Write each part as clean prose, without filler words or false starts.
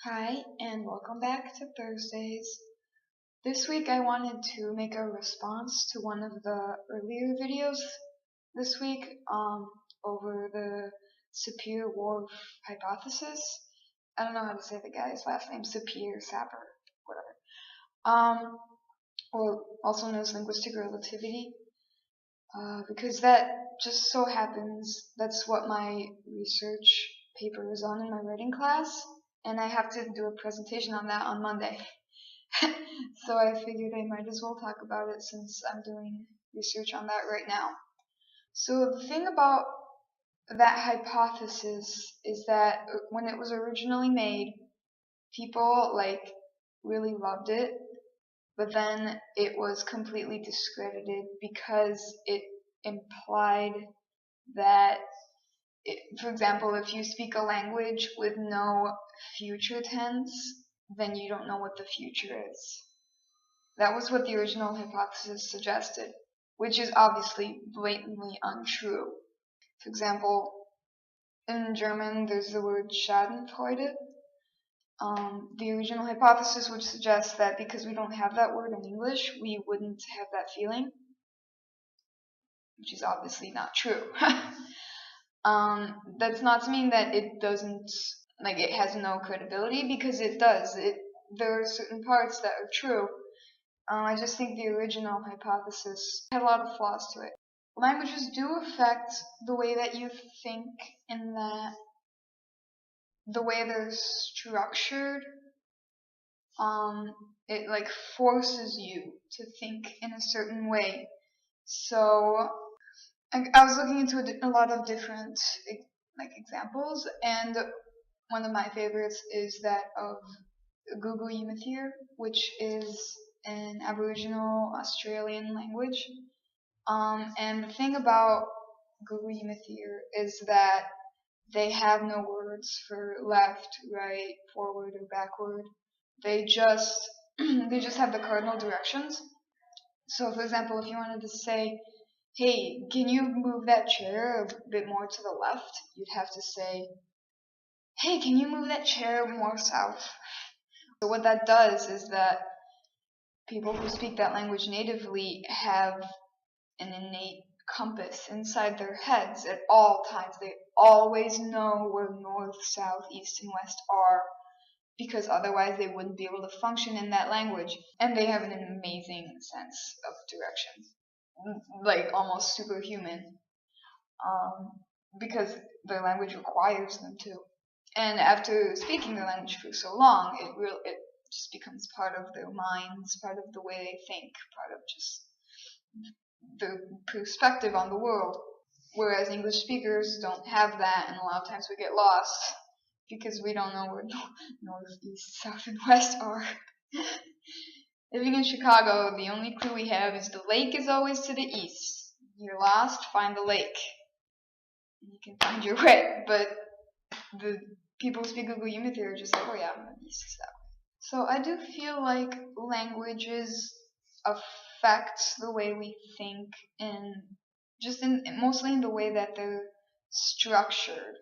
Hi, and welcome back to Thursdays. This week I wanted to make a response to one of the earlier videos this week over the Sapir-Whorf Hypothesis. I don't know how to say the guy's last name, Sapir, whatever. Or also known as linguistic relativity, because that just so happens that's what my research paper is on in my writing class. And I have to do a presentation on that on Monday. So I figured I might as well talk about it since I'm doing research on that right now. So the thing about that hypothesis is that when it was originally made, people really loved it, but then it was completely discredited because it implied that for example, if you speak a language with no future tense, then you don't know what the future is. That was what the original hypothesis suggested, which is obviously blatantly untrue. For example, in German, there's the word Schadenfreude. The original hypothesis would suggest that because we don't have that word in English, we wouldn't have that feeling, which is obviously not true. That's not to mean that it doesn't, it has no credibility, because it does. There are certain parts that are true. I just think the original hypothesis had a lot of flaws to it. Languages do affect the way that you think, in that the way they're structured, it forces you to think in a certain way. So I was looking into a lot of different examples, and one of my favorites is that of Gugu Yamathir, which is an Aboriginal Australian language. And the thing about Gugu Yamathir is that they have no words for left, right, forward, or backward. They just have the cardinal directions. So, for example, if you wanted to say, "Hey, can you move that chair a bit more to the left?" you'd have to say, "Hey, can you move that chair more south?" So what that does is that people who speak that language natively have an innate compass inside their heads at all times. They always know where north, south, east, and west are, because otherwise they wouldn't be able to function in that language. And they have an amazing sense of direction, almost superhuman, because their language requires them to. And after speaking their language for so long, it just becomes part of their minds, part of the way they think, part of just the perspective on the world. Whereas English speakers don't have that, and a lot of times we get lost because we don't know where north, east, south, and west are. Living in Chicago, the only clue we have is the lake is always to the east. You're lost, find the lake, and you can find your way. But the people who speak Gugu Yamathir are just like, oh yeah, east is that way. So I do feel like languages affect the way we think, and mostly in the way that they're structured.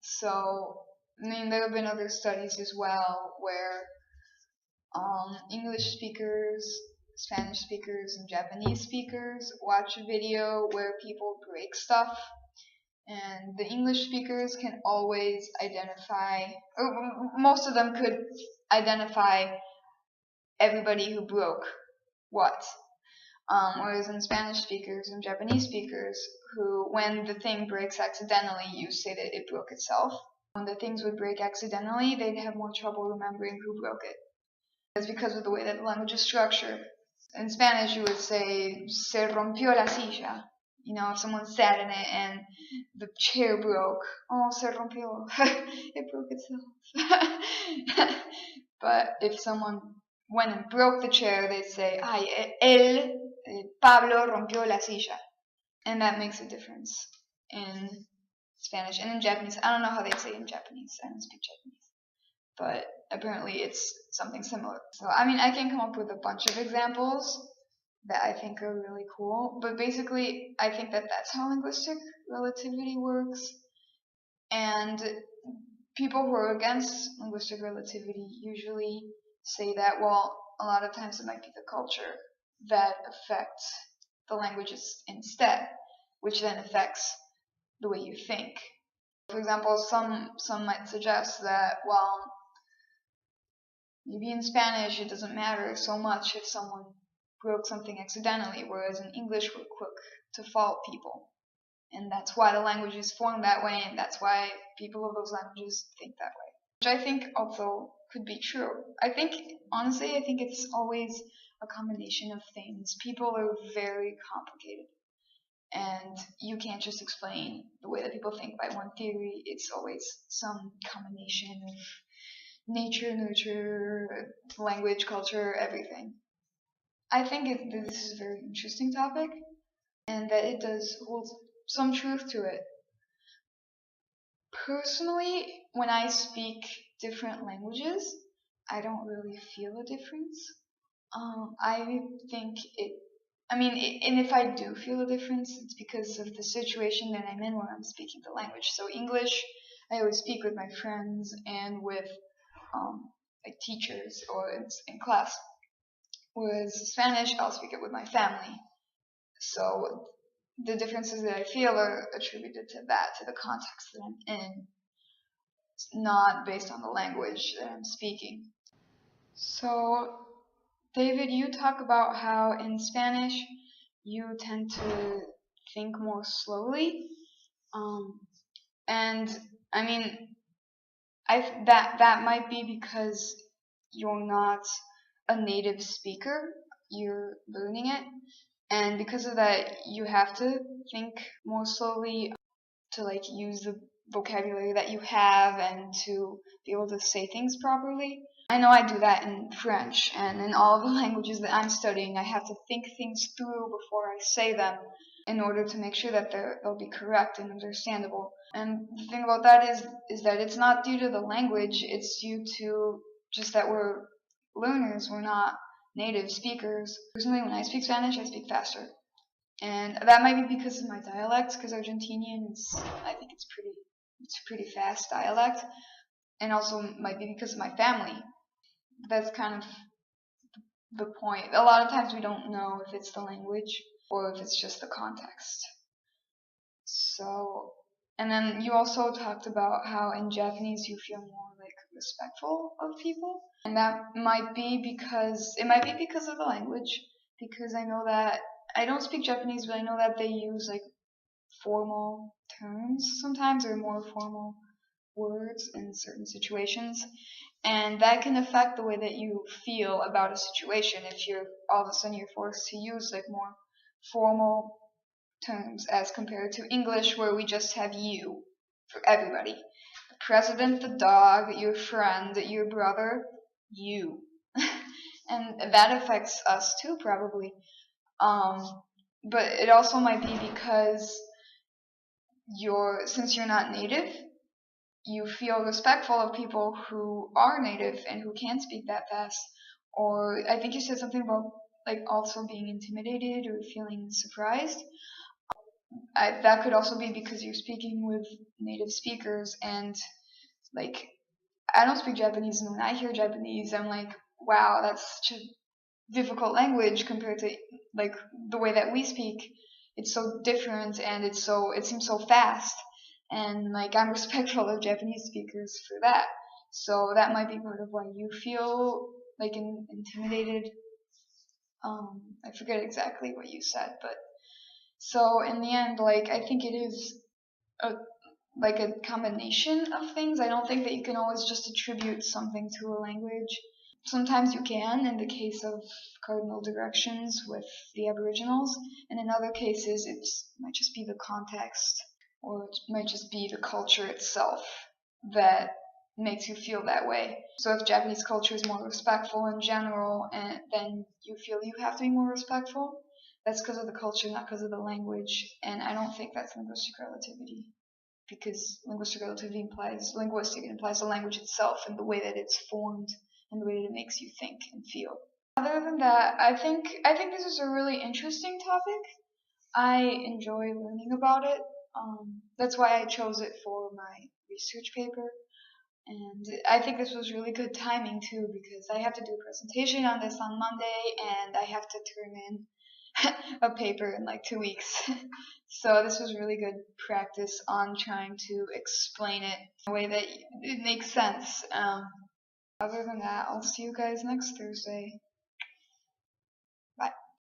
So there have been other studies as well where English speakers, Spanish speakers, and Japanese speakers watch a video where people break stuff, and the English speakers can always identify, or most of them could identify everybody who broke what. Whereas in Spanish speakers and Japanese speakers, who, when the thing breaks accidentally, you say that it broke itself. When the things would break accidentally, they'd have more trouble remembering who broke it. It's because of the way that the language is structured. In Spanish, you would say, "Se rompió la silla." If someone sat in it and the chair broke, "Oh, se rompió." It broke itself. But if someone went and broke the chair, they'd say, "Ay, Pablo rompió la silla." And that makes a difference in Spanish. And in Japanese, I don't know how they'd say it in Japanese. I don't speak Japanese. But apparently it's something similar. So, I can come up with a bunch of examples that I think are really cool. But basically, I think that that's how linguistic relativity works. And people who are against linguistic relativity usually say that, well, a lot of times it might be the culture that affects the languages instead, which then affects the way you think. For example, some might suggest that, well, maybe in Spanish it doesn't matter so much if someone broke something accidentally, whereas in English we're quick to fault people. And that's why the language is formed that way, and that's why people of those languages think that way. Which I think also could be true. Honestly, I think it's always a combination of things. People are very complicated, and you can't just explain the way that people think by one theory. It's always some combination of nature, nurture, language, culture, everything. I think this is a very interesting topic, and that it does hold some truth to it. Personally, when I speak different languages, I don't really feel a difference. I think and if I do feel a difference, it's because of the situation that I'm in when I'm speaking the language. So English, I always speak with my friends and with like teachers or in class. Whereas Spanish, I'll speak it with my family. So the differences that I feel are attributed to that, to the context that I'm in. It's not based on the language that I'm speaking. So, David, you talk about how in Spanish you tend to think more slowly. And I mean, that might be because you're not a native speaker, you're learning it. And because of that, you have to think more slowly to like use the vocabulary that you have and to be able to say things properly. I know I do that in French, and in all of the languages that I'm studying, I have to think things through before I say them in order to make sure that they'll be correct and understandable. And the thing about that is that it's not due to the language, it's due to just that we're learners, we're not native speakers. Personally, when I speak Spanish, I speak faster. And that might be because of my dialect, because Argentinian I think it's pretty fast dialect, and also might be because of my family. That's kind of the point. A lot of times we don't know if it's the language or if it's just the context. So, and then you also talked about how in Japanese you feel more like respectful of people, and that might be because of the language, because I know that I don't speak Japanese, but I know that they use like formal terms sometimes, or more formal words in certain situations, and that can affect the way that you feel about a situation if you're all of a sudden you're forced to use like more formal terms as compared to English, where we just have you for everybody. The president, the dog, your friend, your brother, you. And that affects us too, probably. But it also might be because since you're not native, you feel respectful of people who are native and who can speak that fast. Or I think you said something about like also being intimidated or feeling surprised. That could also be because you're speaking with native speakers, and like I don't speak Japanese, and when I hear Japanese, I'm like, wow, that's such a difficult language compared to like the way that we speak. It's so different, and it seems so fast, and like I'm respectful of Japanese speakers for that. So that might be part of why you feel like intimidated. I forget exactly what you said, but so in the end, like I think it is a combination of things. I don't think that you can always just attribute something to a language. Sometimes you can, in the case of cardinal directions with the Aboriginals, and in other cases it might just be the context, or it might just be the culture itself that makes you feel that way. So if Japanese culture is more respectful in general, and then you feel you have to be more respectful, that's because of the culture, not because of the language. And I don't think that's linguistic relativity, because linguistic relativity implies the language itself and the way that it's formed and the way that it makes you think and feel. Other than that, I think this is a really interesting topic. I enjoy learning about it. That's why I chose it for my research paper. And I think this was really good timing too, because I have to do a presentation on this on Monday, and I have to turn in a paper in like 2 weeks. So this was really good practice on trying to explain it in a way that it makes sense. Other than that, I'll see you guys next Thursday.